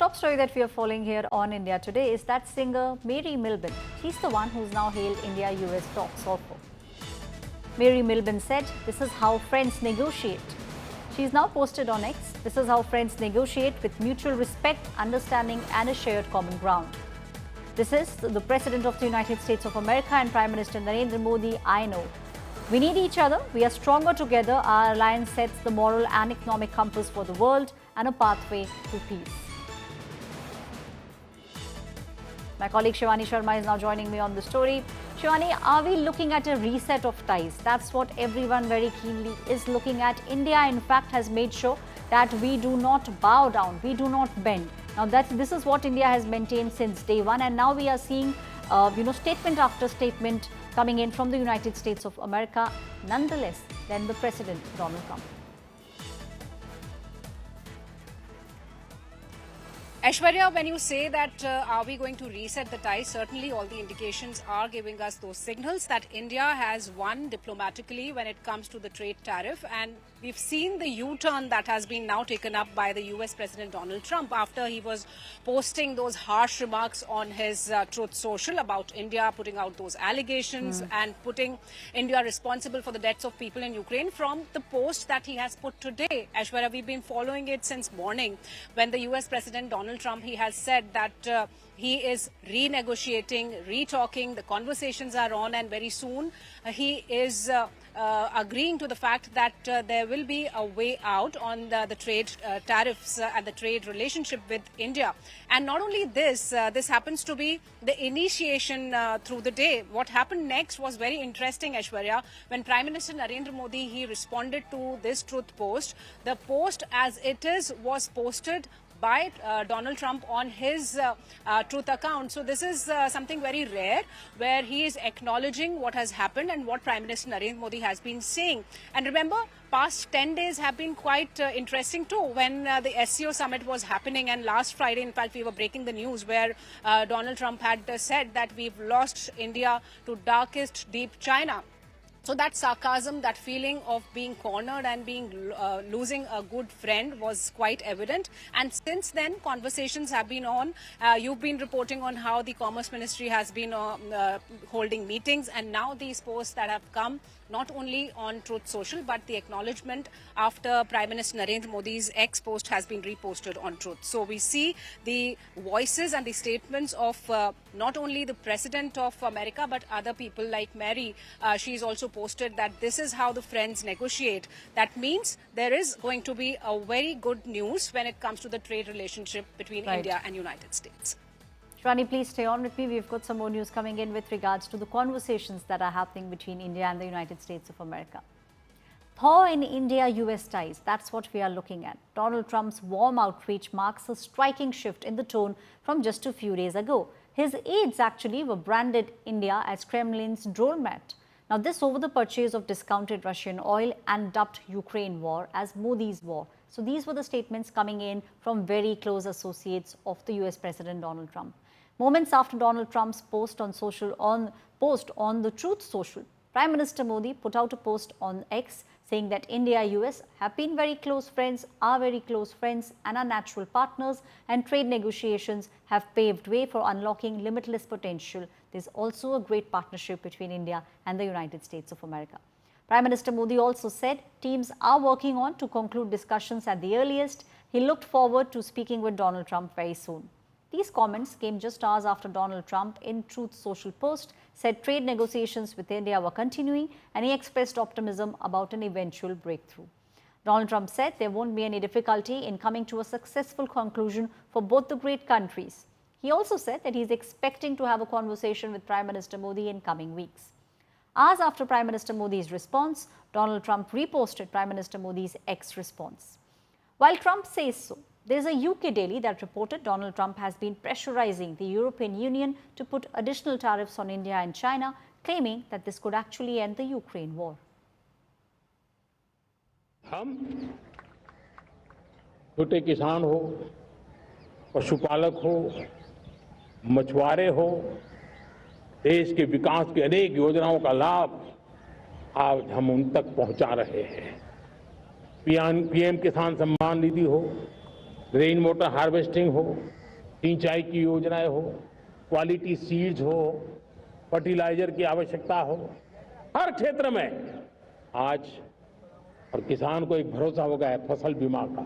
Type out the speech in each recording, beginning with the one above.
top story that we are following here on India Today is that singer Mary Milben. She's the one who's now hailed India-US talks also. Mary Milben said, "This is how friends negotiate." She's now posted on X, "This is how friends negotiate with mutual respect, understanding and a shared common ground." This is the President of the United States of America and Prime Minister Narendra Modi. "I know. We need each other. We are stronger together. Our alliance sets the moral and economic compass for the world and a pathway to peace." My colleague Shivani Sharma is now joining me on the story. Shivani, are we looking at a reset of ties? That's what everyone very keenly is looking at. India, in fact, has made sure that we do not bow down, we do not bend. Now, this is what India has maintained since day one, and now we are seeing, statement after statement coming in from the United States of America, nonetheless, than the President, Donald Trump. Aishwarya, when you say that are we going to reset the ties, certainly all the indications are giving us those signals that India has won diplomatically when it comes to the trade tariff, and we've seen the U-turn that has been now taken up by the US President Donald Trump after he was posting those harsh remarks on his Truth Social about India putting out those allegations and putting India responsible for the deaths of people in Ukraine from the post that he has put today. Aishwarya, we've been following it since morning when the US President Donald Trump, he has said that he is renegotiating, re-talking, the conversations are on, and very soon he is agreeing to the fact that there will be a way out on the trade tariffs and the trade relationship with India. And not only this, this happens to be the initiation through the day. What happened next was very interesting, Aishwarya. When Prime Minister Narendra Modi, he responded to this truth post. The post as it is was posted by Donald Trump on his Truth account. So this is something very rare, where he is acknowledging what has happened and what Prime Minister Narendra Modi has been saying. And remember, past 10 days have been quite interesting too, when the SCO summit was happening, and last Friday, in fact, we were breaking the news where Donald Trump had said that we've lost India to darkest deep China. So that sarcasm, that feeling of being cornered and being losing a good friend was quite evident. And since then, conversations have been on. You've been reporting on how the Commerce Ministry has been holding meetings, and now these posts that have come not only on Truth Social, but the acknowledgement after Prime Minister Narendra Modi's X post has been reposted on Truth. So we see the voices and the statements of not only the President of America, but other people like Mary. She's also posted that this is how the friends negotiate. That means there is going to be a very good news when it comes to the trade relationship between India and United States. Shivani, please stay on with me. We've got some more news coming in with regards to the conversations that are happening between India and the United States of America. Thaw in India-US ties, that's what we are looking at. Donald Trump's warm outreach marks a striking shift in the tone from just a few days ago. His aides actually were branded India as Kremlin's doormat. Now, this over the purchase of discounted Russian oil and dubbed Ukraine war as Modi's war. So these were the statements coming in from very close associates of the US President Donald Trump. Moments after Donald Trump's post on the Truth Social, Prime Minister Modi put out a post on X saying that India-US have been very close friends, are very close friends, and are natural partners, and trade negotiations have paved way for unlocking limitless potential. There's also a great partnership between India and the United States of America. Prime Minister Modi also said teams are working on to conclude discussions at the earliest. He looked forward to speaking with Donald Trump very soon. These comments came just hours after Donald Trump, in Truth Social post, said trade negotiations with India were continuing, and he expressed optimism about an eventual breakthrough. Donald Trump said there won't be any difficulty in coming to a successful conclusion for both the great countries. He also said that he's expecting to have a conversation with Prime Minister Modi in coming weeks. Hours after Prime Minister Modi's response, Donald Trump reposted Prime Minister Modi's X response. While Trump says so, there's a UK daily that reported Donald Trump has been pressurizing the European Union to put additional tariffs on India and China, claiming that this could actually end the Ukraine war. हम छोटे किसान हो, पशुपालक हो, मछुआरे हो, देश के विकास की अनेक योजनाओं का लाभ आज हम उन तक पहुंचा रहे हैं। पीएम किसान सम्मान निधि हो, रेन वाटर हार्वेस्टिंग हो, सिंचाई की योजनाएं हो, क्वालिटी सीड्स हो, फर्टिलाइजर की आवश्यकता हो, हर क्षेत्र में आज और किसान को एक भरोसा हो गया है फसल बीमा का,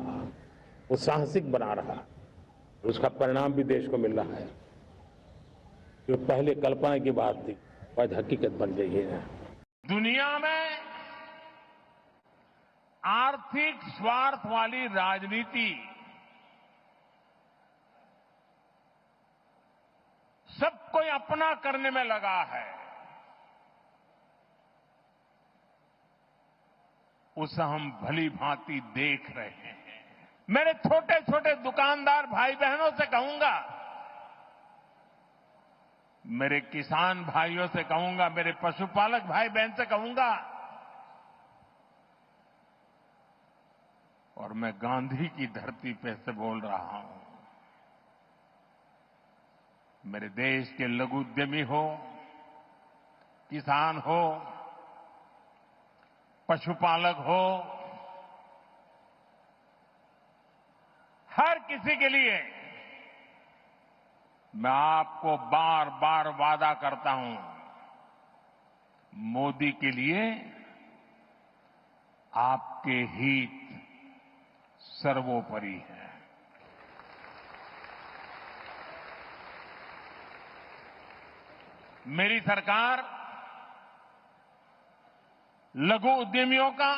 वो साहसिक बना रहा है। उसका परिणाम भी देश को मिल रहा है। जो पहले कल्पना की बात थी वो आज हकीकत बन गई है। दुनिया में आर्थिक स्वार्थ वाली राजनीति सबको अपना करने में लगा है। उसे हम भली भांति देख रहे हैं। मेरे छोटे छोटे दुकानदार भाई बहनों से कहूंगा, मेरे किसान भाइयों से कहूंगा, मेरे पशुपालक भाई बहन से कहूंगा, और मैं गांधी की धरती पे से बोल रहा हूं, मेरे देश के लघु उद्यमी हो, किसान हो, पशुपालक हो, हर किसी के लिए मैं आपको बार बार वादा करता हूं, मोदी के लिए आपके हित सर्वोपरि है। मेरी सरकार लघु उद्यमियों का,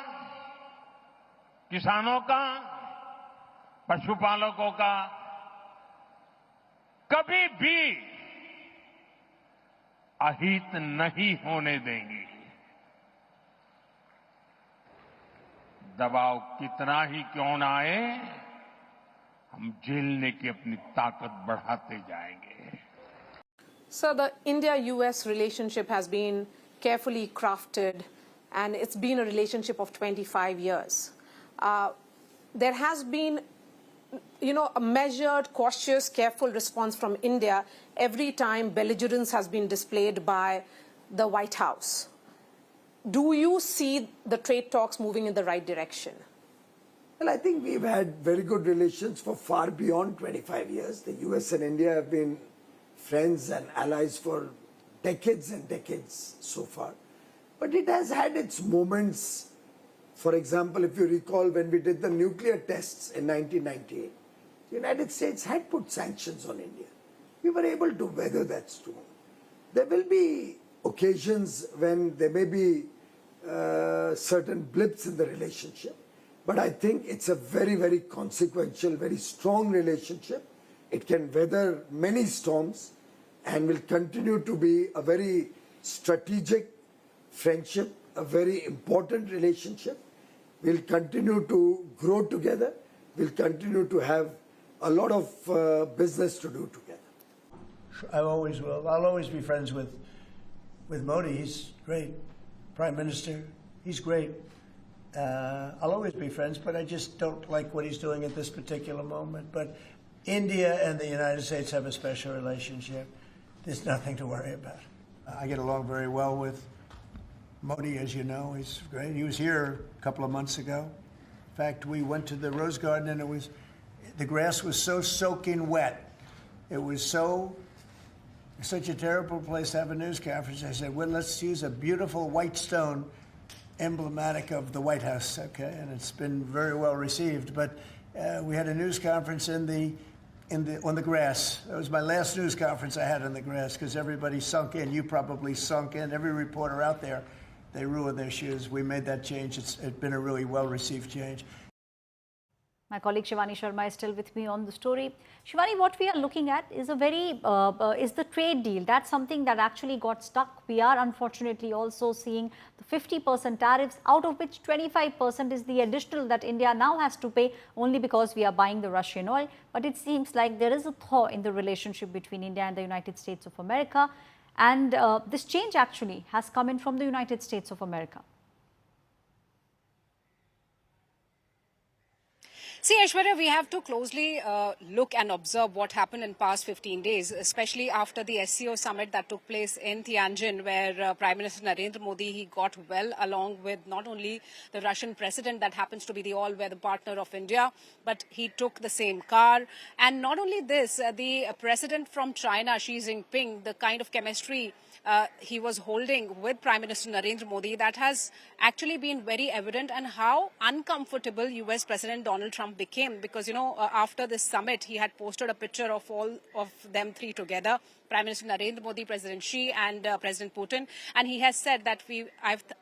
किसानों का, पशुपालकों का कभी भी अहित नहीं होने देंगी। दबाव कितना ही क्यों ना आए, हम झेलने की अपनी ताकत बढ़ाते जाएंगे। So the India-US relationship has been carefully crafted, and it's been a relationship of 25 years. There has been, a measured, cautious, careful response from India every time belligerence has been displayed by the White House. Do you see the trade talks moving in the right direction? Well, I think we've had very good relations for far beyond 25 years. The US and India have been friends and allies for decades and decades so far. But it has had its moments. For example, if you recall, when we did the nuclear tests in 1998, the United States had put sanctions on India. We were able to weather that storm. There will be occasions when there may be certain blips in the relationship, but I think it's a very, very consequential, very strong relationship. It can weather many storms and will continue to be a very strategic friendship, a very important relationship. We'll continue to grow together. We'll continue to have a lot of business to do together. I always will. I'll always be friends with Modi. He's great. Prime Minister, he's great. I'll always be friends, but I just don't like what he's doing at this particular moment. But India and the United States have a special relationship. There's nothing to worry about. I get along very well with Modi, as you know. He's great. He was here a couple of months ago. In fact, we went to the Rose Garden, and the grass was so soaking wet. It was such a terrible place to have a news conference. I said, well, let's use a beautiful white stone emblematic of the White House, okay? And it's been very well received. But we had a news conference on the grass. That was my last news conference I had on the grass, because everybody sunk in. You probably sunk in. Every reporter out there, they ruined their shoes. We made that change. It's been a really well-received change. My colleague Shivani Sharma is still with me on the story. Shivani, what we are looking at is is the trade deal. That's something that actually got stuck. We are unfortunately also seeing the 50% tariffs, out of which 25% is the additional that India now has to pay only because we are buying the Russian oil. But it seems like there is a thaw in the relationship between India and the United States of America. And this change actually has come in from the United States of America. See, Aishwarya, we have to closely look and observe what happened in past 15 days, especially after the SCO summit that took place in Tianjin, where Prime Minister Narendra Modi, he got well along with not only the Russian president that happens to be the all-weather partner of India, but he took the same car. And not only this, the president from China, Xi Jinping, the kind of chemistry he was holding with Prime Minister Narendra Modi, that has actually been very evident, and how uncomfortable US President Donald Trump became, because, after this summit, he had posted a picture of all of them three together, Prime Minister Narendra Modi, President Xi and President Putin, and he has said that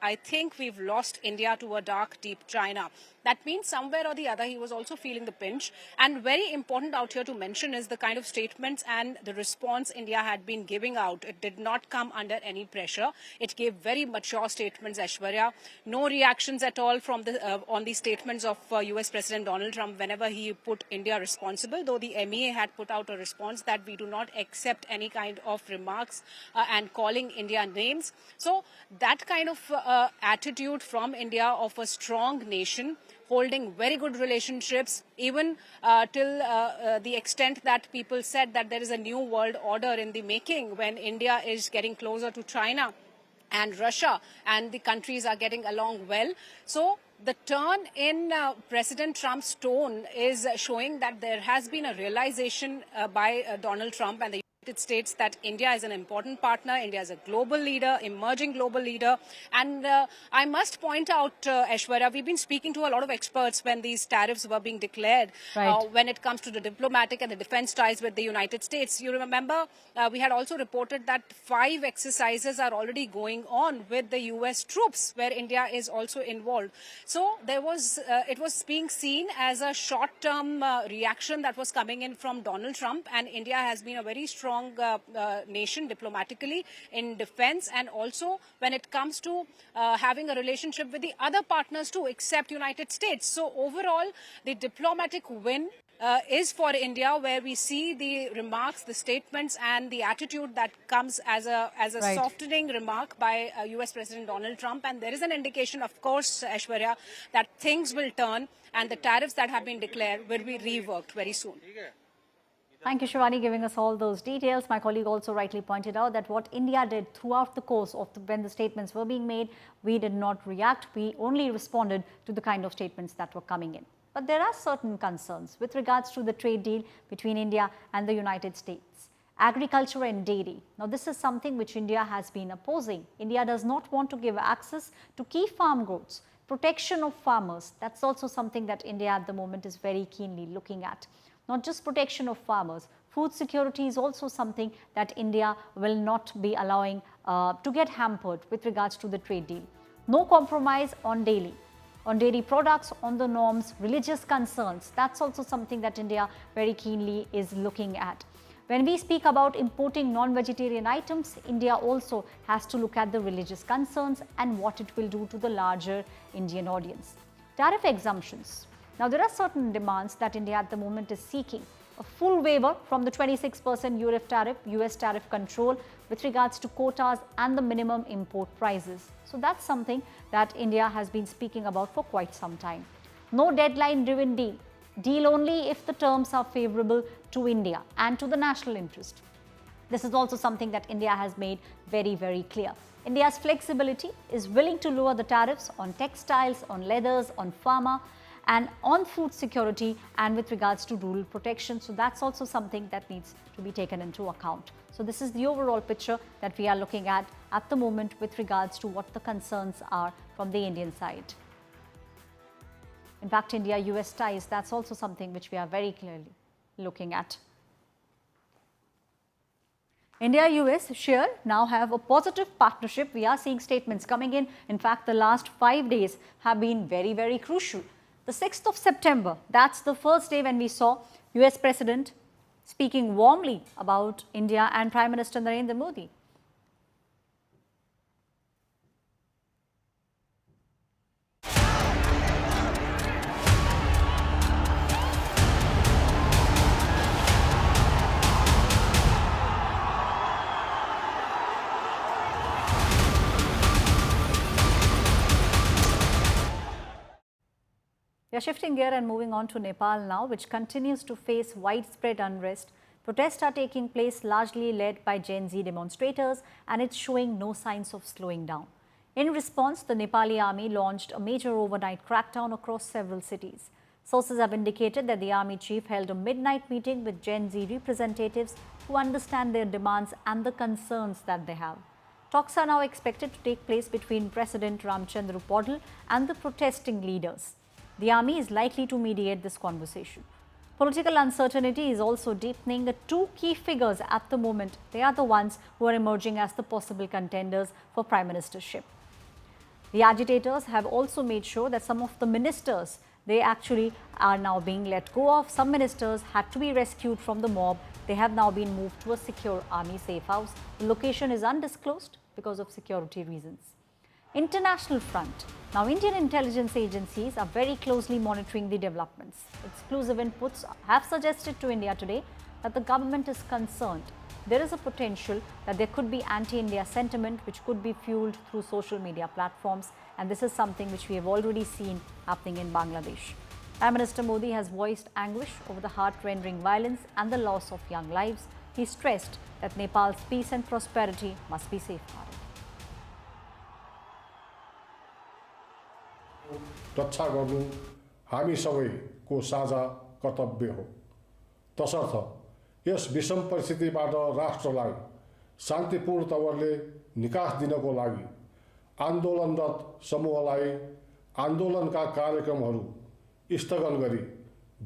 I think we've lost India to a dark, deep China. That means somewhere or the other he was also feeling the pinch. And very important out here to mention is the kind of statements and the response India had been giving out. It did not come under any pressure. It gave very mature statements, Aishwarya. No reactions at all from on the statements of US President Donald Trump whenever he put India responsible, though the MEA had put out a response that we do not accept any kind of remarks and calling India names. So that kind of attitude from India of a strong nation, holding very good relationships, even till the extent that people said that there is a new world order in the making when India is getting closer to China and Russia, and the countries are getting along well. So the turn in President Trump's tone is showing that there has been a realization by Donald Trump and the United States that India is an important partner, India is a global leader, emerging global leader. And I must point out, Aishwarya, we've been speaking to a lot of experts when these tariffs were being declared, when it comes to the diplomatic and the defense ties with the United States. You remember, we had also reported that 5 exercises are already going on with the US troops, where India is also involved. So there was, it was being seen as a short-term reaction that was coming in from Donald Trump, and India has been a very strong nation diplomatically in defense, and also when it comes to having a relationship with the other partners too, except United States. So overall, the diplomatic win is for India, where we see the remarks, the statements and the attitude that comes as a softening remark by US President Donald Trump. And there is an indication, of course, Aishwarya, that things will turn and the tariffs that have been declared will be reworked very soon. Thank you, Shivani, giving us all those details. My colleague also rightly pointed out that what India did throughout the course of when the statements were being made, we did not react. We only responded to the kind of statements that were coming in. But there are certain concerns with regards to the trade deal between India and the United States. Agriculture and dairy. Now, this is something which India has been opposing. India does not want to give access to key farm goods. Protection of farmers, that's also something that India at the moment is very keenly looking at. Not just protection of farmers, food security is also something that India will not be allowing to get hampered with regards to the trade deal. No compromise on dairy products, on the norms, religious concerns. That's also something that India very keenly is looking at. When we speak about importing non-vegetarian items, India also has to look at the religious concerns and what it will do to the larger Indian audience. Tariff exemptions. Now, there are certain demands that India at the moment is seeking. A full waiver from the 26% US tariff control with regards to quotas and the minimum import prices. So that's something that India has been speaking about for quite some time. No deadline-driven deal. Deal only if the terms are favorable to India and to the national interest. This is also something that India has made very, very clear. India's flexibility is willing to lower the tariffs on textiles, on leathers, on pharma, and on food security and with regards to rural protection. So that's also something that needs to be taken into account. So this is the overall picture that we are looking at the moment with regards to what the concerns are from the Indian side. In fact, India-US ties, that's also something which we are very clearly looking at. India-US share now have a positive partnership. We are seeing statements coming in. In fact, the last 5 days have been very, very crucial. The 6th of September, that's the first day when we saw US President speaking warmly about India and Prime Minister Narendra Modi. We are shifting gear and moving on to Nepal now, which continues to face widespread unrest. Protests are taking place largely led by Gen Z demonstrators, and it's showing no signs of slowing down. In response, the Nepali army launched a major overnight crackdown across several cities. Sources have indicated that the army chief held a midnight meeting with Gen Z representatives who understand their demands and the concerns that they have. Talks are now expected to take place between President Ramchandra Paudel and the protesting leaders. The army is likely to mediate this conversation. Political uncertainty is also deepening. The two key figures at the moment, they are the ones who are emerging as the possible contenders for prime ministership. The agitators have also made sure that some of the ministers, they actually are now being let go of. Some ministers had to be rescued from the mob. They have now been moved to a secure army safe house. The location is undisclosed because of security reasons. International front. Now, Indian intelligence agencies are very closely monitoring the developments. Exclusive inputs have suggested to India today that the government is concerned. There is a potential that there could be anti-India sentiment which could be fueled through social media platforms, and this is something which we have already seen happening in Bangladesh. Prime Minister Modi has voiced anguish over the heart-rending violence and the loss of young lives. He stressed that Nepal's peace and prosperity must be safeguarded. रक्षा गर्नु हामी सबैको साझा कर्तव्य हो। तसर्थ yes विषम परिस्थितिबाट राष्ट्रलाई शान्तिपूर्ण तवरले निकास दिनको लागि आन्दोलनरत समूहलाई आन्दोलनका कार्यक्रमहरू स्थगन गरी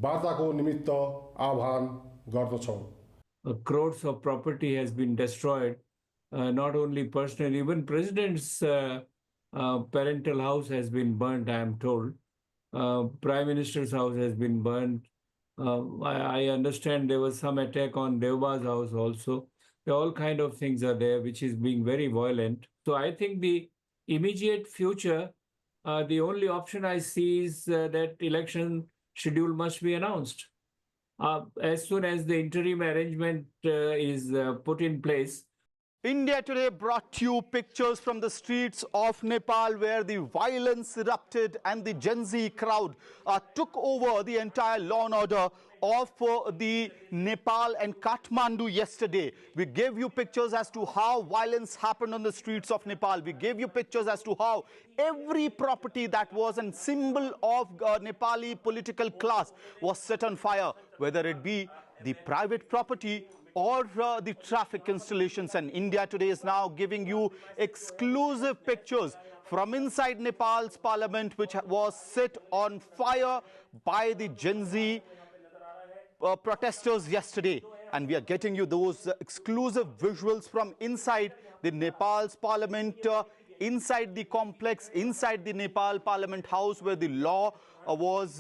वार्ताको निमित्त आह्वान गर्दछौँ। Crores of property has been destroyed, not only personal, even president's parental house has been burnt, I am told. Prime Minister's house has been burnt. I understand there was some attack on Devba's house also. All kind of things are there, which is being very violent. So I think the immediate future, the only option I see is that election schedule must be announced. As soon as the interim arrangement is put in place. India Today brought you pictures from the streets of Nepal where the violence erupted and the Gen Z crowd took over the entire law and order of the Nepal and Kathmandu yesterday. We gave you pictures as to how violence happened on the streets of Nepal. We gave you pictures as to how every property that was a symbol of Nepali political class was set on fire, whether it be the private property or the traffic installations. And India Today is now giving you exclusive pictures from inside Nepal's parliament, which was set on fire by the Gen Z protesters yesterday. And we are getting you those exclusive visuals from inside the Nepal's parliament, inside the complex, inside the Nepal Parliament House, where the law was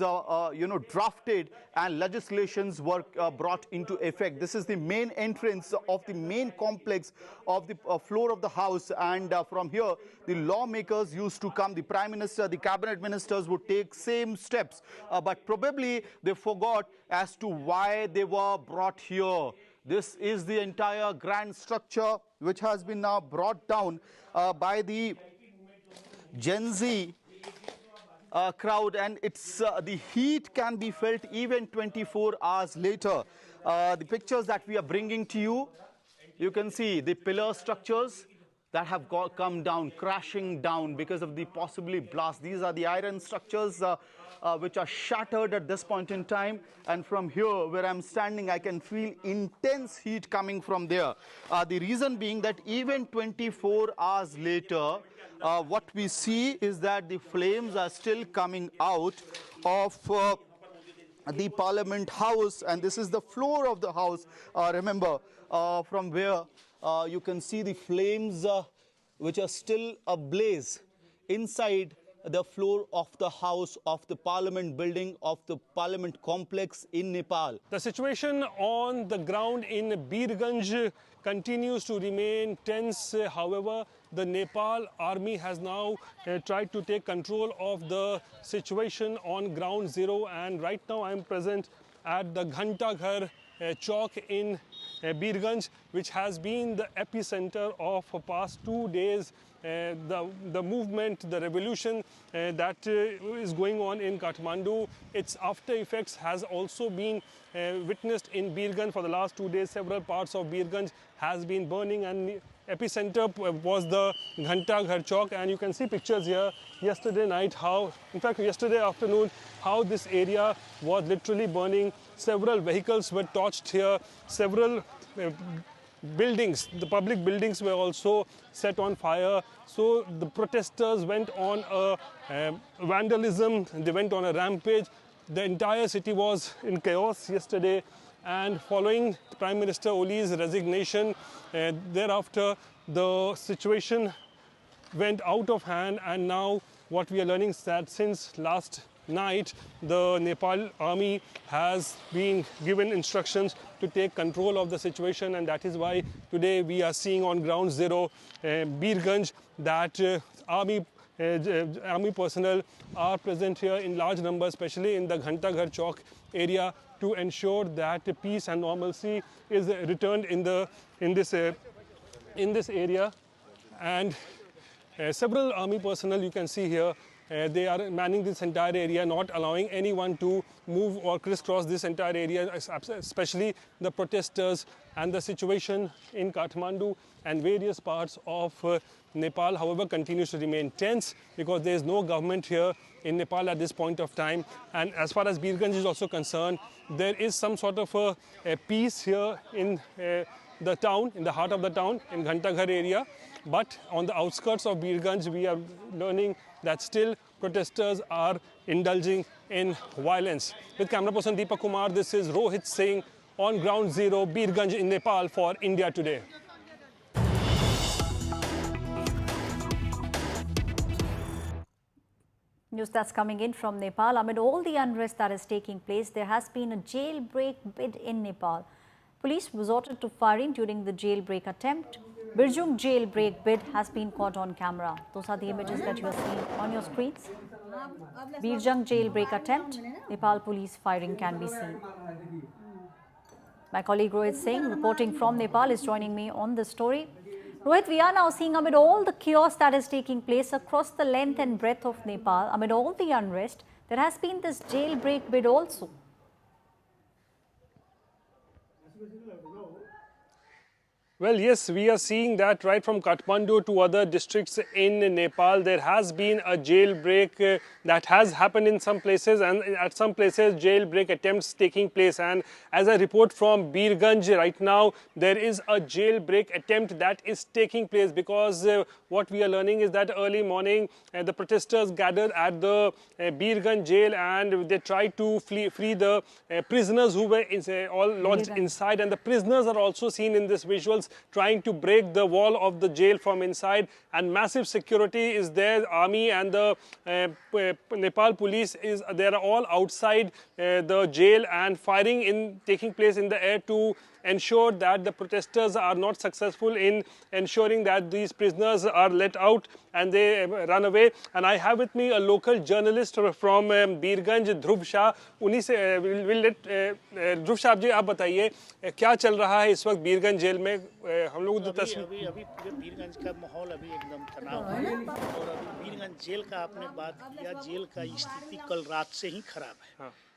drafted and legislations were brought into effect. This is the main entrance of the main complex of the floor of the house, and from here the lawmakers used to come. The Prime Minister, the cabinet ministers would take same steps, but probably they forgot as to why they were brought here. This is the entire grand structure which has been now brought down by the Gen Z crowd, and it's the heat can be felt even 24 hours later. The pictures that we are bringing to you, you can see the pillar structures that have come down, crashing down because of the possibly blast. These are the iron structures which are shattered at this point in time, and from here where I'm standing I can feel intense heat coming from there. The reason being that even 24 hours later, what we see is that the flames are still coming out of the Parliament House, and this is the floor of the house. Remember, from where you can see the flames which are still ablaze inside the floor of the house of the Parliament building of the Parliament complex in Nepal. The situation on the ground in Birganj continues to remain tense. However, the Nepal army has now tried to take control of the situation on ground zero, and right now I am present at the Ghantaghar Chowk in Birganj, which has been the epicenter of past 2 days. The movement, the revolution that is going on in Kathmandu, its after effects has also been witnessed in Birganj for the last 2 days. Several parts of Birganj has been burning, and epicenter was the Ghanta Ghar Chowk, and you can see pictures here yesterday night how, in fact yesterday afternoon, how this area was literally burning. Several vehicles were torched here, several buildings, the public buildings were also set on fire. So the protesters went on a vandalism, they went on a rampage. The entire city was in chaos yesterday, and following Prime Minister Oli's resignation, thereafter the situation went out of hand, and now what we are learning is that since last night the Nepal army has been given instructions to take control of the situation, and that is why today we are seeing on ground zero Birganj that army personnel are present here in large numbers, especially in the Ghanta Ghar Chowk area, to ensure that peace and normalcy is returned in this area. And several army personnel you can see here, they are manning this entire area, not allowing anyone to move or crisscross this entire area, especially the protesters. And the situation in Kathmandu and various parts of Nepal, however, continues to remain tense because there is no government here in Nepal at this point of time. And as far as Birganj is also concerned, there is some sort of a peace here in the town, in the heart of the town, in Ghanta Ghar area. But on the outskirts of Birganj, we are learning that still protesters are indulging in violence. With camera person Deepak Kumar, this is Rohit Singh on Ground Zero, Birganj in Nepal for India Today. News that's coming in from Nepal. Amid all the unrest that is taking place, there has been a jailbreak bid in Nepal. Police resorted to firing during the jailbreak attempt. Birjung jailbreak bid has been caught on camera. Those are the images that you are seeing on your screens. Birjung jailbreak attempt, Nepal police firing can be seen. My colleague Rohit Singh, reporting from Nepal, is joining me on this story. Rohit, we are now seeing amid all the chaos that is taking place across the length and breadth of Nepal, amid all the unrest, there has been this jailbreak bid also. Well, yes, we are seeing that right from Kathmandu to other districts in Nepal. There has been a jailbreak that has happened in some places, and at some places jailbreak attempts taking place. And as I report from Birganj right now, there is a jailbreak attempt that is taking place because what we are learning is that early morning the protesters gathered at the Birganj jail and they tried to free the prisoners who were all lodged inside, and the prisoners are also seen in these visuals trying to break the wall of the jail from inside, and massive security is there. Army and the Nepal police they are all outside the jail, and firing taking place in the air to ensure that the protesters are not successful in ensuring that these prisoners are let out and they run away. And I have with me a local journalist from Birganj, Dhruv Shah. उन्हीं से will let Dhruv Shah जी आप बताइए क्या चल रहा है इस वक्त बीरगंज जेल में हम लोग अभी पूरे बीरगंज का माहौल अभी एकदम तनाव है और अभी बीरगंज जेल का आपने बात किया, जेल का स्थिति कल रात से ही खराब है।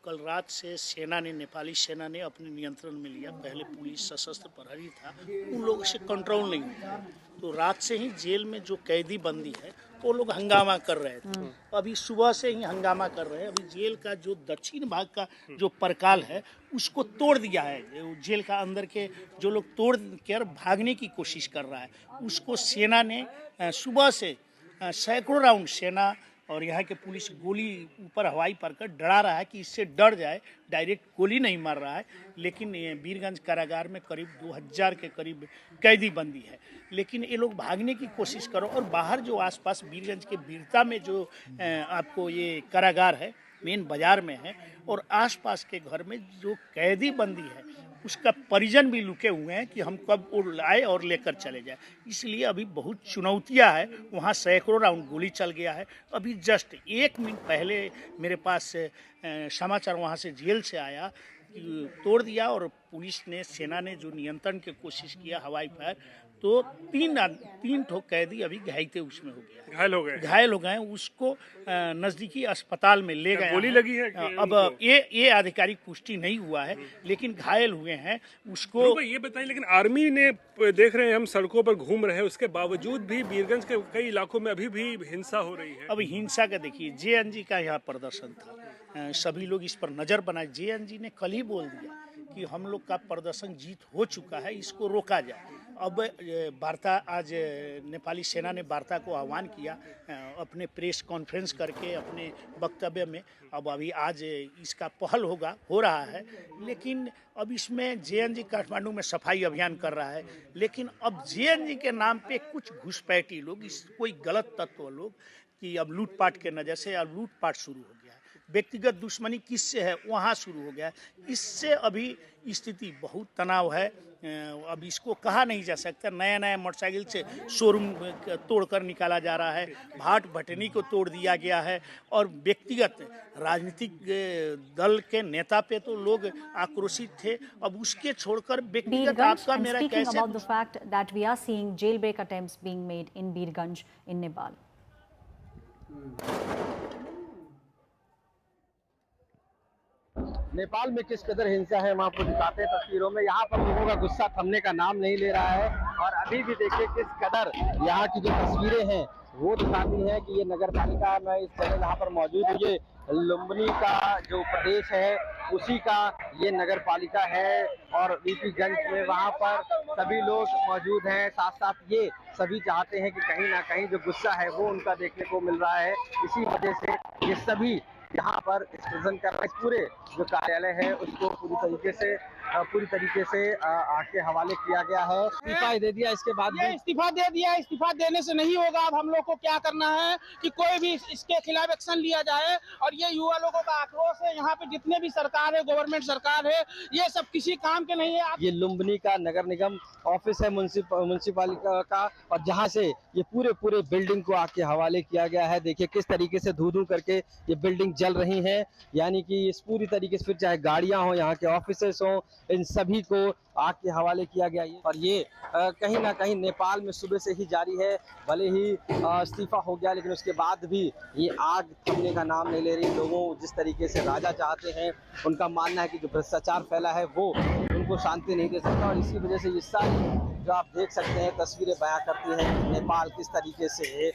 कल रात से सेना ने, नेपाली सेना ने अपने नियंत्रण में लिया। पहले पुलिस सशस्त्र प्रहरी था, उन लोगों से कंट्रोल नहीं हुआ, तो रात से ही जेल में जो कैदी बंदी है वो लोग हंगामा कर रहे थे। अभी सुबह से ही हंगामा कर रहे हैं। अभी जेल का जो दक्षिण भाग का जो परकाल है उसको तोड़ दिया है। जेल का अंदर के जो लोग तोड़ कर भागने की कोशिश कर रहा है, उसको सेना ने सुबह से सैकड़ों राउंड सेना और यहाँ के पुलिस गोली ऊपर हवाई पर कर डरा रहा है कि इससे डर जाए, डायरेक्ट गोली नहीं मार रहा है। लेकिन बीरगंज कारागार में करीब 2000 के करीब कैदी बंदी है, लेकिन ये लोग भागने की कोशिश करो। और बाहर जो आसपास बीरगंज के बीरता में जो आपको ये कारागार है, मेन बाजार में है, और आसपास के घर में जो कैदी बंदी है उसका परिजन भी लुके हुए हैं कि हम कब वो लाए और लेकर चले जाए। इसलिए अभी बहुत चुनौतियां है। वहाँ सैकड़ों राउंड गोली चल गया है। अभी जस्ट 1 मिनट पहले मेरे पास समाचार वहाँ से जेल से आया तोड़ दिया और पुलिस ने, सेना ने जो नियंत्रण की कोशिश किया हवाई फायर, तो तीन ठो कैदी अभी घायल उसमें हो गया, घायल हो गए। उसको नजदीकी अस्पताल में ले गए। गोली लगी है अब ये आधिकारिक पुष्टि नहीं हुआ है, लेकिन घायल हुए हैं। उसको ये बताइए, लेकिन आर्मी ने, देख रहे हैं हम सड़कों पर घूम रहे हैं, उसके बावजूद भी बीरगंज के कई इलाकों में अभी भी हिंसा हो रही है। अब हिंसा का देखिए, JNG का यहाँ प्रदर्शन था, सभी लोग इस पर नजर बनाए। JNG ने कल ही बोल दिया कि हम लोग का प्रदर्शन जीत हो चुका है, इसको रोका जाए। अब वार्ता, आज नेपाली सेना ने वार्ता को आह्वान किया अपने प्रेस कॉन्फ्रेंस करके अपने वक्तव्य में। अब अभी आज इसका पहल हो रहा है, लेकिन अब इसमें JNG काठमांडू में सफाई अभियान कर रहा है, लेकिन अब JNG के नाम पे कुछ घुसपैठी लोग, कोई गलत तत्व लोग, कि अब लूटपाट के नज़र से अब लूटपाट शुरू हो गया है। व्यक्तिगत दुश्मनी किससे है वहाँ शुरू हो गया। इससे अभी स्थिति बहुत तनाव है। अब इसको कहा नहीं जा सकता। नया मोटरसाइकिल से शोरूम तोड़कर निकाला जा रहा है, भाट भटनी को तोड़ दिया गया है, और व्यक्तिगत राजनीतिक दल के नेता पे तो लोग आक्रोशित थे। अब उसके छोड़कर व्यक्तिगत आपका मेरा कैसे। About the fact that we are seeing jailbreak attempts being made in Birganj in Nepal. Nepal में किस कदर हिंसा है हम आपको दिखाते हैं तस्वीरों में। यहाँ पर लोगों का गुस्सा थमने का नाम नहीं ले रहा है, और अभी भी देखिए किस कदर यहाँ की जो तस्वीरें हैं वो दिखाती हैं कि ये नगर पालिका में इस जगह जहाँ पर मौजूद है, ये लुम्बिनी का जो प्रदेश है उसी का ये नगर पालिका है। और वीपीगंज में वहाँ पर सभी लोग मौजूद हैं। साथ साथ ये सभी चाहते हैं कि कहीं ना कहीं जो गुस्सा है वो उनका देखने को मिल रहा है। इसी वजह से ये सभी यहाँ पर इस प्रेजेंट कर रहे हैं। इस पूरे जो कार्यालय है उसको पूरी तरीके से आपके हवाले किया गया है। इस्तीफा दे दिया, इसके बाद इस्तीफा दे दिया। इस्तीफा देने से नहीं होगा। अब हम लोग को क्या करना है कि कोई भी इसके खिलाफ एक्शन लिया जाए, और ये युवा लोगों का आक्रोश है। यहाँ पे जितने भी सरकार है, गवर्नमेंट सरकार है, ये सब किसी काम के नहीं है। ये लुम्बिनी का नगर निगम ऑफिस है म्युनिसिपालिटी का, और जहाँ से ये पूरे बिल्डिंग को आपके हवाले किया गया है। देखिए किस तरीके से धू करके ये बिल्डिंग जल रही है, यानी कि इस पूरी तरीके से, फिर चाहे गाड़ियां हो, यहाँ के ऑफिसेस हो, इन सभी को आग के हवाले किया गया है। और ये कहीं ना कहीं नेपाल में सुबह से ही जारी है। भले ही इस्तीफा हो गया, लेकिन उसके बाद भी ये आग थमने का नाम नहीं ले रही। लोगों जिस तरीके से राजा चाहते हैं, उनका मानना है कि जो भ्रष्टाचार फैला है वो उनको शांति नहीं दे सकता। और इसी वजह से ये सारी जो आप देख सकते हैं तस्वीरें बयां करती हैं कि नेपाल किस तरीके से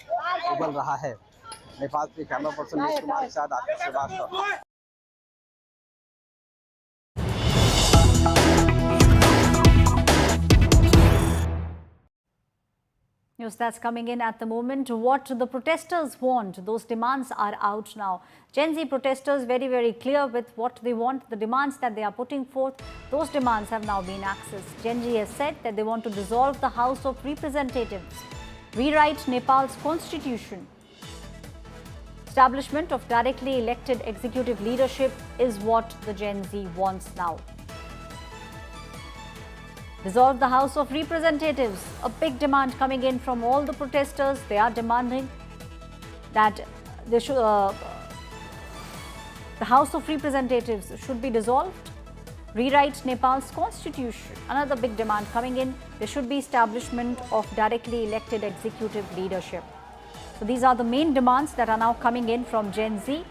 उबल रहा है। नेपाल से कैमरा पर्सन नीश कुमार के साथ आशीष Srivastava. News that's coming in at the moment. What the protesters want, those demands are out now. Gen Z protesters very clear with what they want, the demands that they are putting forth. Those demands have now been accessed. Gen Z has said that they want to dissolve the House of Representatives, rewrite Nepal's constitution. Establishment of directly elected executive leadership is what the Gen Z wants now. Dissolve the House of Representatives, a big demand coming in from all the protesters. They are demanding that they should, the House of Representatives should be dissolved, rewrite Nepal's constitution. Another big demand coming in, there should be establishment of directly elected executive leadership. So these are the main demands that are now coming in from Gen Z.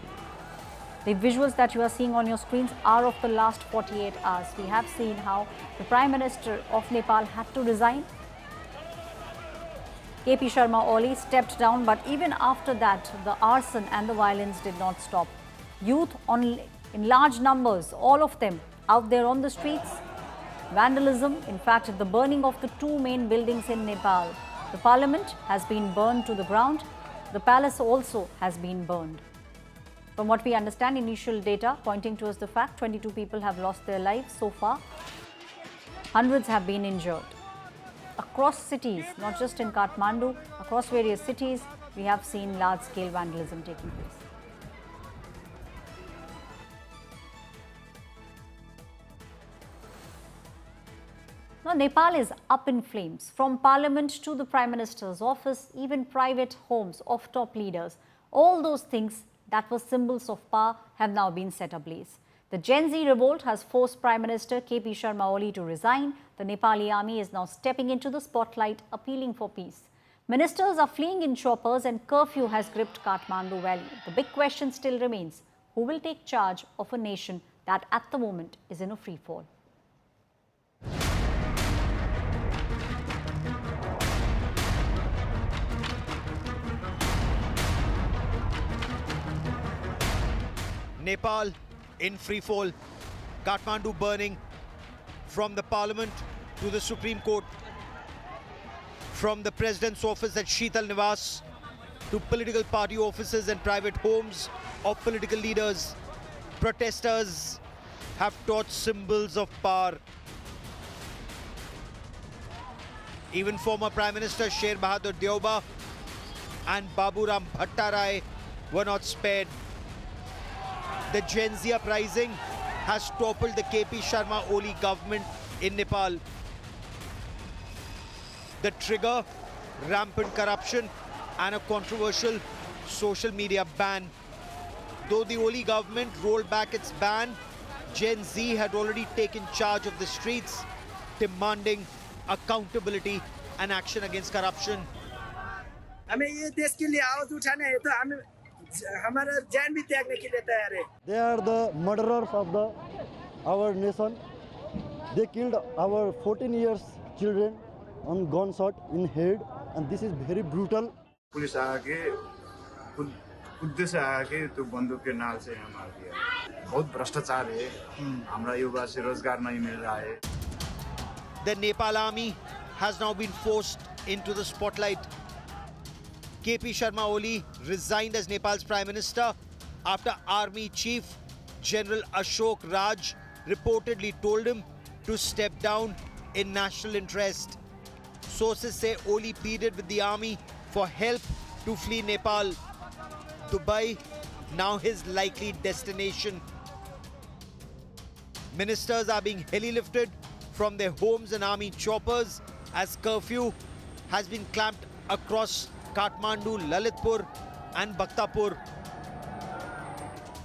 The visuals that you are seeing on your screens are of the last 48 hours. We have seen how the Prime Minister of Nepal had to resign. KP Sharma Oli stepped down, but even after that, the arson and the violence did not stop. Youth in large numbers, all of them out there on the streets. Vandalism, in fact, the burning of the two main buildings in Nepal. The parliament has been burned to the ground. The palace also has been burned. From what we understand, initial data pointing towards the fact 22 people have lost their lives so far. Hundreds have been injured. Across cities, not just in Kathmandu, across various cities, we have seen large-scale vandalism taking place. Now, Nepal is up in flames. From parliament to the Prime Minister's office, even private homes of top leaders, all those things that were symbols of power have now been set ablaze. The Gen Z revolt has forced Prime Minister KP Sharma Oli to resign. The Nepali army is now stepping into the spotlight, appealing for peace. Ministers are fleeing in choppers and curfew has gripped Kathmandu Valley. The big question still remains, who will take charge of a nation that at the moment is in a free fall? Nepal in free fall, Kathmandu burning, from the parliament to the Supreme Court, from the president's office at Sheetal Niwas to political party offices and private homes of political leaders. Protesters have torched symbols of power. Even former Prime Minister Sher Bahadur Deuba and Baburam Bhattarai were not spared. The Gen Z uprising has toppled the KP Sharma Oli government in Nepal. The trigger, rampant corruption and a controversial social media ban. Though the Oli government rolled back its ban, Gen Z had already taken charge of the streets, demanding accountability and action against corruption. They are the murderers of our nation. They killed our 14 years children on gunshot in head, and this is very brutal. Police आके खुद से आके तो बंदूक के नाल से यहाँ मार दिया। बहुत भ्रष्टाचार है। हमारा युवा से रोजगार नहीं मिल रहा है। The Nepal army has now been forced into the spotlight. KP Sharma Oli resigned as Nepal's Prime Minister after Army Chief General Ashok Raj reportedly told him to step down in national interest. Sources say Oli pleaded with the army for help to flee Nepal. Dubai, now his likely destination. Ministers are being heli-lifted from their homes and army choppers as curfew has been clamped across Kathmandu, Lalitpur and Bhaktapur.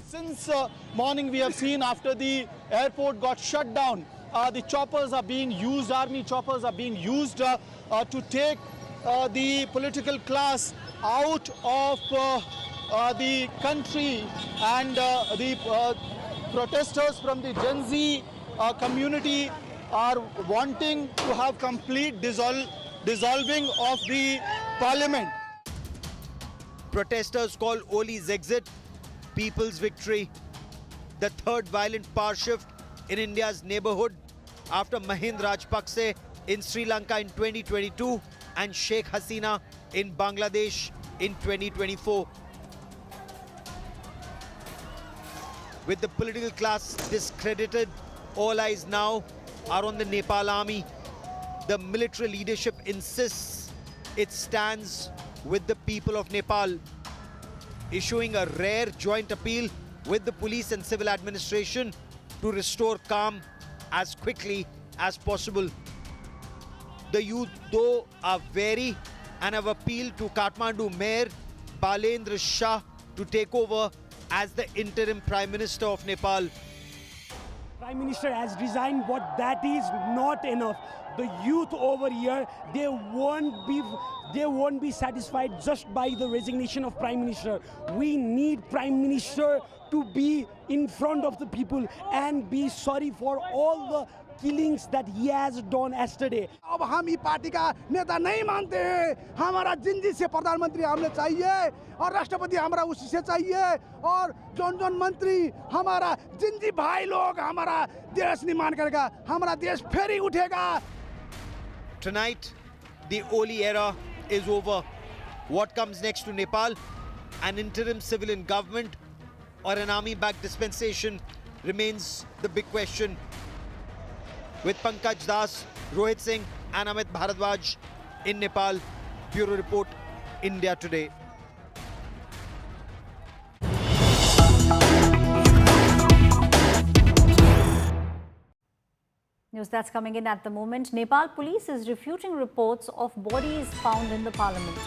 Since morning we have seen after the airport got shut down, the choppers are being used, army choppers are being used to take the political class out of the country, and the protesters from the Gen Z community are wanting to have complete dissolving of the parliament. Protesters call Oli's exit people's victory. The third violent power shift in India's neighborhood after Mahinda Rajapakse in Sri Lanka in 2022 and Sheikh Hasina in Bangladesh in 2024. With the political class discredited, all eyes now are on the Nepal army. The military leadership insists it stands with the people of Nepal, issuing a rare joint appeal with the police and civil administration to restore calm as quickly as possible. The youth, though, are wary and have appealed to Kathmandu Mayor Balendra Shah to take over as the interim Prime Minister of Nepal. Prime Minister has resigned, but that is not enough. The youth over here, they won't be satisfied just by the resignation of Prime Minister. We need Prime Minister to be in front of the people and be sorry for all the killings that he has done yesterday. अब हम ये party का नेता नहीं मानते हैं, हमारा जिंदगी से प्रधानमंत्री हमें चाहिए और राष्ट्रपति हमारा उसी से चाहिए और जोन मंत्री हमारा जिंदगी भाई लोग हमारा देश निर्माण करेगा, हमारा देश फिर ही उठेगा. Tonight, the Oli era is over. What comes next to Nepal? An interim civilian government or an army-backed dispensation remains the big question. With Pankaj Das, Rohit Singh and Amit Bharadwaj in Nepal. Bureau Report, India Today. News that's coming in at the moment. Nepal police is refuting reports of bodies found in the parliament.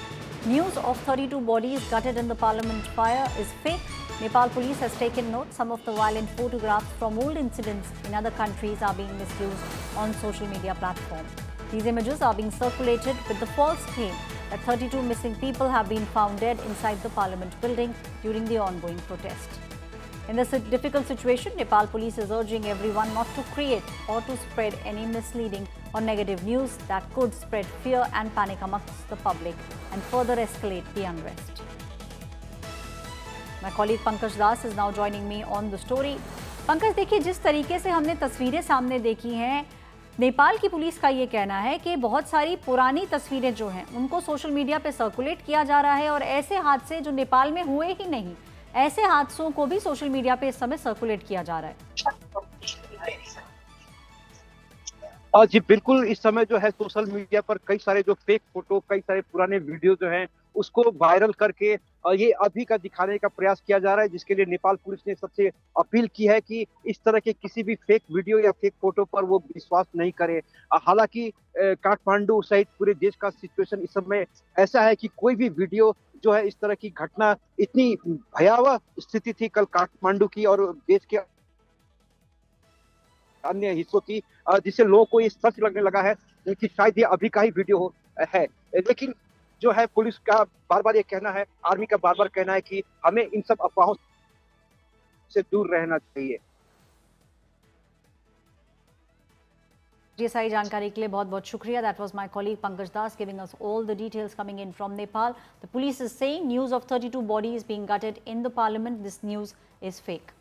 News of 32 bodies gutted in the parliament fire is fake. Nepal police has taken note. Some of the violent photographs from old incidents in other countries are being misused on social media platforms. These images are being circulated with the false claim that 32 missing people have been found dead inside the parliament building during the ongoing protest. In this difficult situation, Nepal police is urging everyone not to create or to spread any misleading or negative news that could spread fear and panic amongst the public and further escalate the unrest. My colleague Pankaj Das is now joining me on the story. Pankaj, देखिए जिस तरीके से हमने तस्वीरें सामने देखी हैं, नेपाल की पुलिस का ये कहना है कि बहुत सारी पुरानी तस्वीरें जो हैं उनको सोशल मीडिया पे सर्कुलेट किया जा रहा है और ऐसे हादसे जो नेपाल में हुए ही नहीं, ऐसे हादसों को भी सोशल मीडिया पे इस समय सर्कुलेट किया जा रहा है। जी बिल्कुल, इस समय जो है सोशल मीडिया पर कई सारे जो फेक फोटो, कई सारे पुराने वीडियो जो हैं उसको वायरल करके ये अभी का दिखाने का प्रयास किया जा रहा है, जिसके लिए नेपाल पुलिस ने सबसे अपील की है कि इस तरह के किसी भी फेक वीडियो या फेक फोटो पर वो विश्वास नहीं करे। हालांकि काठमांडू सहित पूरे देश का सिचुएशन इस समय ऐसा है कि कोई भी वीडियो जो है इस तरह की घटना, इतनी भयावह स्थिति थी कल काठमांडू की और देश के अन्य हिस्सों की, जिससे लोगों को ये सच लगने लगा है कि शायद ये अभी का ही वीडियो है। लेकिन जो है पुलिस का बार बार ये कहना है, आर्मी का बार बार कहना है कि हमें इन सब अफवाहों से दूर रहना चाहिए। ये सारी जानकारी के लिए बहुत बहुत शुक्रिया। That was my colleague Pankaj Das giving us all the details coming in from Nepal. The police is saying news of 32 bodies being gutted in the parliament. This news is fake.